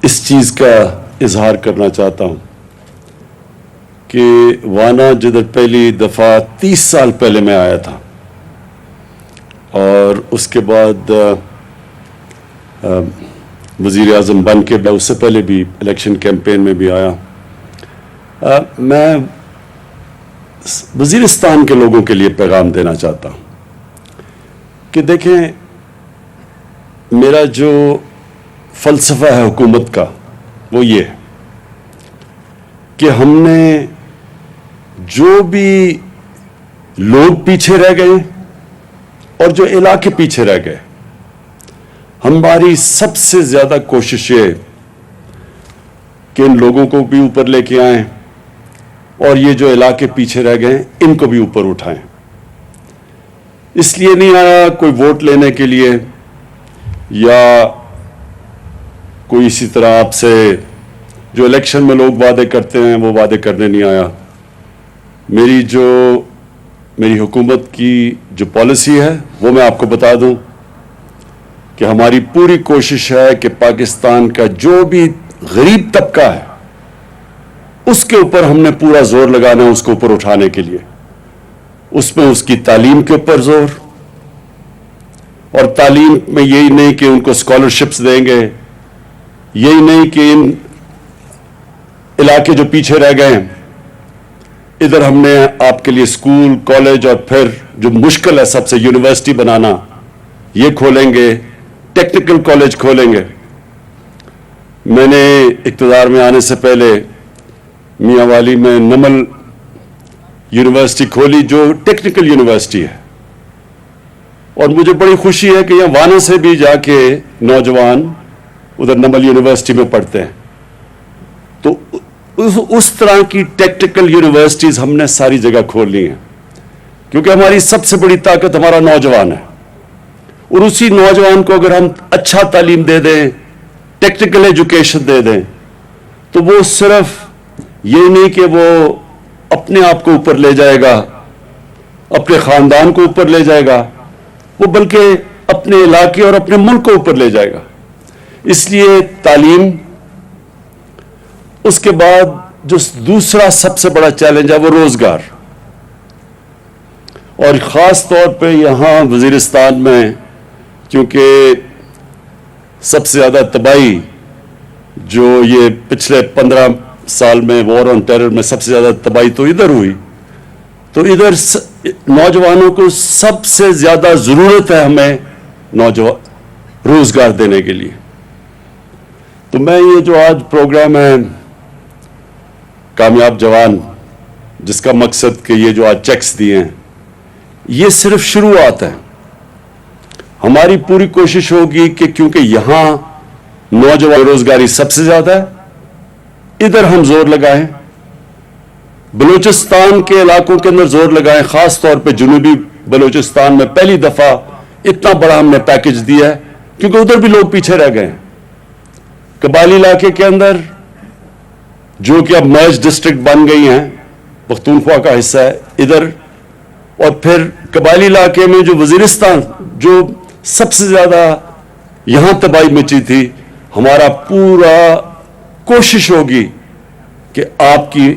اس چیز کا اظہار کرنا چاہتا ہوں کہ وانا جدھر پہلی دفعہ 30 سال پہلے میں آیا تھا اور اس کے بعد وزیر اعظم بن کے اس سے پہلے بھی الیکشن کیمپین میں بھی آیا، میں وزیرستان کے لوگوں کے لیے پیغام دینا چاہتا ہوں کہ دیکھیں، میرا جو فلسفہ ہے حکومت کا وہ یہ ہے کہ ہم نے جو بھی لوگ پیچھے رہ گئے اور جو علاقے پیچھے رہ گئے، ہماری سب سے زیادہ کوشش یہ کہ ان لوگوں کو بھی اوپر لے کے آئیں اور یہ جو علاقے پیچھے رہ گئے ان کو بھی اوپر اٹھائیں۔ اس لیے نہیں آیا کوئی ووٹ لینے کے لیے یا کوئی اسی طرح آپ سے جو الیکشن میں لوگ وعدے کرتے ہیں وہ وعدے کرنے نہیں آیا۔ میری حکومت کی جو پالیسی ہے وہ میں آپ کو بتا دوں کہ ہماری پوری کوشش ہے کہ پاکستان کا جو بھی غریب طبقہ ہے اس کے اوپر ہم نے پورا زور لگانا ہے، اس کو اوپر اٹھانے کے لیے۔ اس میں اس کی تعلیم کے اوپر زور، اور تعلیم میں یہی نہیں کہ ان کو اسکالرشپس دیں گے، یہی نہیں کہ ان علاقے جو پیچھے رہ گئے ہیں ادھر ہم نے آپ کے لیے اسکول، کالج اور پھر جو مشکل ہے سب سے یونیورسٹی بنانا، یہ کھولیں گے، ٹیکنیکل کالج کھولیں گے۔ میں نے اقتدار میں آنے سے پہلے میاں والی میں نمل یونیورسٹی کھولی جو ٹیکنیکل یونیورسٹی ہے، اور مجھے بڑی خوشی ہے کہ یہاں وانا سے بھی جا کے نوجوان ادھر نمل یونیورسٹی میں پڑھتے ہیں۔ تو اس طرح کی ٹیکنیکل یونیورسٹیز ہم نے ساری جگہ کھولی ہیں، کیونکہ ہماری سب سے بڑی طاقت ہمارا نوجوان ہے، اور اسی نوجوان کو اگر ہم اچھا تعلیم دے دیں، ٹیکنیکل ایجوکیشن دے دیں، تو وہ صرف یہ نہیں کہ وہ اپنے آپ کو اوپر لے جائے گا، اپنے خاندان کو اوپر لے جائے گا، وہ بلکہ اپنے علاقے اور اپنے ملک کو اوپر لے جائے گا۔ اس لیے تعلیم، اس کے بعد جو دوسرا سب سے بڑا چیلنج ہے وہ روزگار، اور خاص طور پہ یہاں وزیرستان میں کیونکہ سب سے زیادہ تباہی جو یہ پچھلے 15 سال میں وار آن ٹیرر میں سب سے زیادہ تباہی تو ادھر ہوئی، تو ادھر نوجوانوں کو سب سے زیادہ ضرورت ہے ہمیں روزگار دینے کے لیے۔ تو میں یہ جو آج پروگرام ہے کامیاب جوان، جس کا مقصد کہ یہ جو آج چیکس دیے ہیں، یہ صرف شروعات ہے۔ ہماری پوری کوشش ہوگی کہ کیونکہ یہاں نوجوان روزگاری سب سے زیادہ ہے، ادھر ہم زور لگائیں، بلوچستان کے علاقوں کے اندر زور لگائیں، خاص طور پہ جنوبی بلوچستان میں پہلی دفعہ اتنا بڑا ہم نے پیکج دیا ہے، کیونکہ ادھر بھی لوگ پیچھے رہ گئے ہیں۔ قبائلی علاقے کے اندر جو کہ اب مرج ڈسٹرکٹ بن گئی ہیں، پختونخوا کا حصہ ہے ادھر، اور پھر قبائلی علاقے میں جو وزیرستان جو سب سے زیادہ یہاں تباہی مچی تھی، ہمارا پورا کوشش ہوگی کہ آپ کی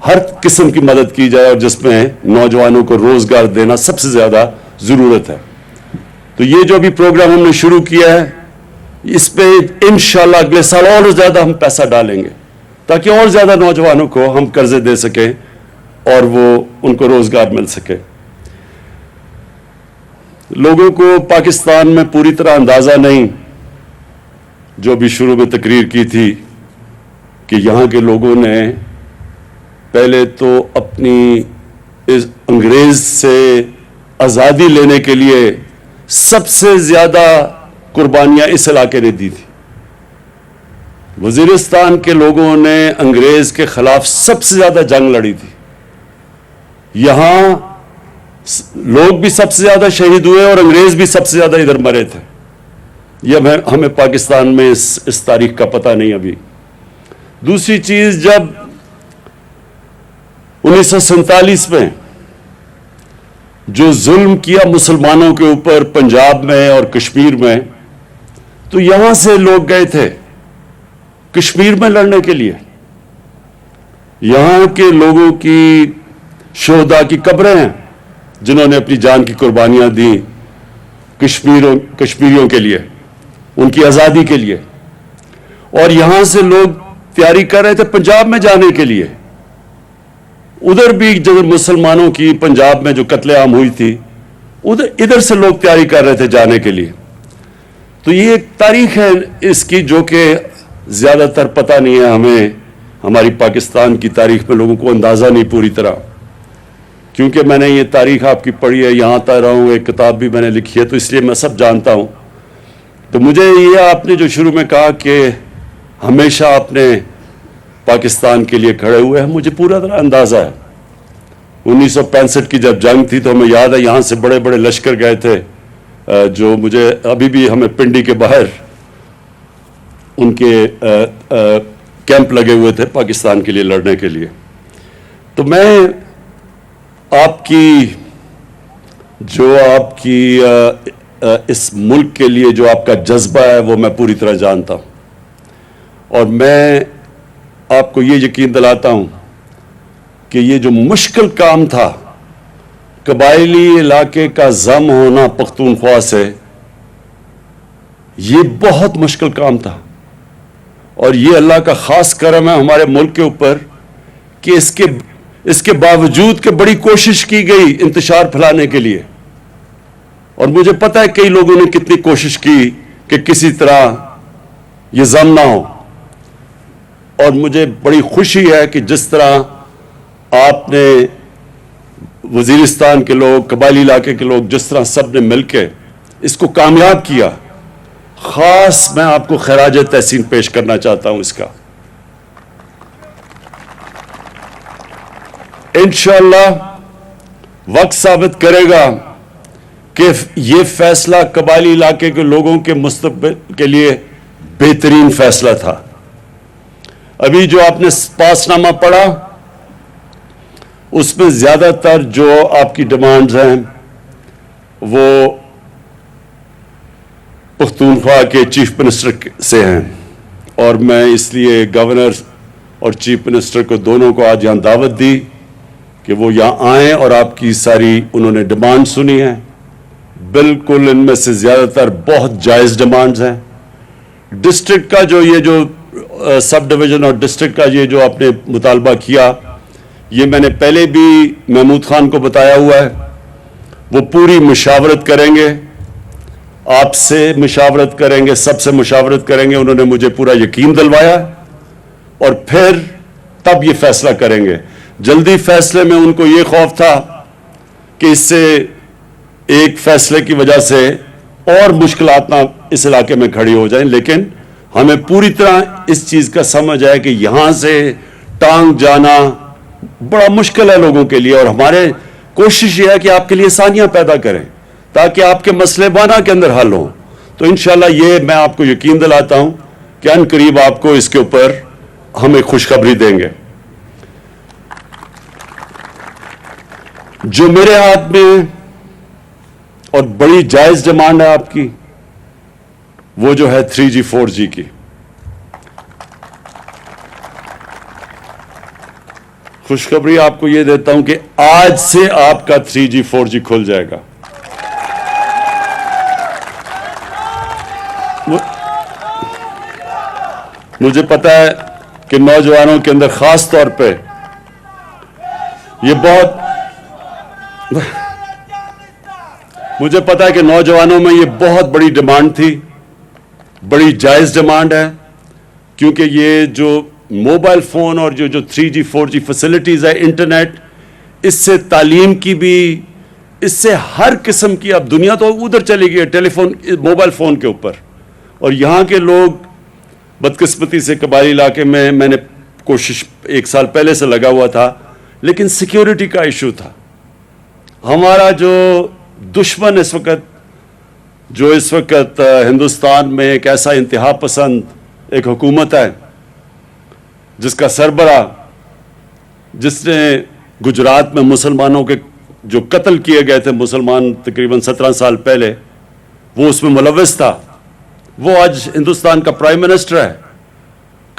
ہر قسم کی مدد کی جائے، اور جس میں نوجوانوں کو روزگار دینا سب سے زیادہ ضرورت ہے۔ تو یہ جو بھی پروگرام ہم نے شروع کیا ہے، اس پہ انشاءاللہ اگلے سال اور زیادہ ہم پیسہ ڈالیں گے تاکہ اور زیادہ نوجوانوں کو ہم قرضے دے سکیں اور وہ ان کو روزگار مل سکے۔ لوگوں کو پاکستان میں پوری طرح اندازہ نہیں، جو بھی شروع میں تقریر کی تھی، کہ یہاں کے لوگوں نے پہلے تو اپنی اس انگریز سے آزادی لینے کے لیے سب سے زیادہ قربانیاں اس علاقے نے دی تھی۔ وزیرستان کے لوگوں نے انگریز کے خلاف سب سے زیادہ جنگ لڑی تھی، یہاں لوگ بھی سب سے زیادہ شہید ہوئے اور انگریز بھی سب سے زیادہ ادھر مرے تھے۔ یہ ہمیں پاکستان میں اس تاریخ کا پتہ نہیں ابھی۔ دوسری چیز، جب 1947 میں جو ظلم کیا مسلمانوں کے اوپر پنجاب میں اور کشمیر میں، تو یہاں سے لوگ گئے تھے کشمیر میں لڑنے کے لیے. یہاں کے لوگوں کی شہداء کی قبریں ہیں جنہوں نے اپنی جان کی قربانیاں دیں کشمیریوں کے لیے, ان کی آزادی کے لیے. اور یہاں سے لوگ تیاری کر رہے تھے پنجاب میں جانے کے لیے. ادھر بھی جو مسلمانوں کی پنجاب میں جو قتل عام ہوئی تھی, ادھر سے لوگ تیاری کر رہے تھے جانے کے لیے. تو یہ ایک تاریخ ہے اس کی جو کہ زیادہ تر پتہ نہیں ہے ہمیں. ہماری پاکستان کی تاریخ میں لوگوں کو اندازہ نہیں پوری طرح, کیونکہ میں نے یہ تاریخ آپ کی پڑھی ہے, یہاں آتا رہا ہوں, ایک کتاب بھی میں نے لکھی ہے, تو اس لیے میں سب جانتا ہوں. تو مجھے یہ آپ نے جو شروع میں کہا کہ ہمیشہ آپ نے پاکستان کے لیے کھڑے ہوئے ہیں, مجھے پورا طرح اندازہ ہے. 1965 کی جب جنگ تھی تو ہمیں یاد ہے یہاں سے بڑے بڑے لشکر گئے تھے, جو مجھے ابھی بھی ہمیں پنڈی کے باہر ان کے کیمپ لگے ہوئے تھے پاکستان کے لیے لڑنے کے لیے. تو میں آپ کی اس ملک کے لیے جو آپ کا جذبہ ہے وہ میں پوری طرح جانتا ہوں, اور میں آپ کو یہ یقین دلاتا ہوں کہ یہ جو مشکل کام تھا, قبائلی علاقے کا ضم ہونا پختونخوا سے, یہ بہت مشکل کام تھا. اور یہ اللہ کا خاص کرم ہے ہمارے ملک کے اوپر کہ اس کے باوجود کہ بڑی کوشش کی گئی انتشار پھیلانے کے لیے. اور مجھے پتہ ہے کئی لوگوں نے کتنی کوشش کی کہ کسی طرح یہ ضم نہ ہو. اور مجھے بڑی خوشی ہے کہ جس طرح آپ نے وزیرستان کے لوگ, قبائلی علاقے کے لوگ, جس طرح سب نے مل کے اس کو کامیاب کیا, خاص میں آپ کو خراج تحسین پیش کرنا چاہتا ہوں اس کا. انشاءاللہ وقت ثابت کرے گا کہ یہ فیصلہ قبائلی علاقے کے لوگوں کے مستقبل کے لیے بہترین فیصلہ تھا. ابھی جو آپ نے پاس نامہ پڑھا اس میں زیادہ تر جو آپ کی ڈیمانڈز ہیں وہ پختونخوا کے چیف منسٹر سے ہیں, اور میں اس لیے گورنر اور چیف منسٹر کو دونوں کو آج یہاں دعوت دی کہ وہ یہاں آئیں اور آپ کی ساری انہوں نے ڈیمانڈ سنی ہیں. بالکل ان میں سے زیادہ تر بہت جائز ڈیمانڈز ہیں. ڈسٹرکٹ کا جو یہ جو سب ڈویژن اور ڈسٹرکٹ کا یہ جو آپ نے مطالبہ کیا, یہ میں نے پہلے بھی محمود خان کو بتایا ہوا ہے. وہ پوری مشاورت کریں گے, آپ سے مشاورت کریں گے, سب سے مشاورت کریں گے. انہوں نے مجھے پورا یقین دلوایا, اور پھر تب یہ فیصلہ کریں گے. جلدی فیصلے میں ان کو یہ خوف تھا کہ اس سے ایک فیصلے کی وجہ سے اور مشکلات نہ اس علاقے میں کھڑی ہو جائیں, لیکن ہمیں پوری طرح اس چیز کا سمجھ ہے کہ یہاں سے ٹانگ جانا بڑا مشکل ہے لوگوں کے لیے, اور ہمارے کوشش یہ ہے کہ آپ کے لیے آسانیاں پیدا کریں تاکہ آپ کے مسئلے بانا کے اندر حل ہوں. تو انشاءاللہ یہ میں آپ کو یقین دلاتا ہوں کہ ان قریب آپ کو اس کے اوپر ہم ایک خوشخبری دیں گے. جو میرے ہاتھ میں اور بڑی جائز ڈیمانڈ ہے آپ کی, وہ جو ہے 3G 4G کی. خوشخبری آپ کو یہ دیتا ہوں کہ آج سے آپ کا 3G 4G کھل جائے گا. مجھے پتا ہے کہ نوجوانوں کے اندر خاص طور پہ یہ مجھے پتا ہے کہ نوجوانوں میں یہ بہت بڑی ڈیمانڈ تھی, بڑی جائز ڈیمانڈ ہے, کیونکہ یہ جو موبائل فون اور جو 3G 4G فیسلٹیز ہے, انٹرنیٹ, اس سے تعلیم کی بھی, اس سے ہر قسم کی, اب دنیا تو ادھر چلی گئی ہے ٹیلی فون موبائل فون کے اوپر. اور یہاں کے لوگ بدقسمتی سے قبائلی علاقے میں نے کوشش 1 سال پہلے سے لگا ہوا تھا, لیکن سیکیورٹی کا ایشو تھا. ہمارا جو دشمن اس وقت ہندوستان میں ایک ایسا انتہا پسند ایک حکومت ہے جس کا سربراہ, جس نے گجرات میں مسلمانوں کے جو قتل کیے گئے تھے مسلمان تقریباً 17 سال پہلے, وہ اس میں ملوث تھا. وہ آج ہندوستان کا پرائم منسٹر ہے.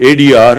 ADR,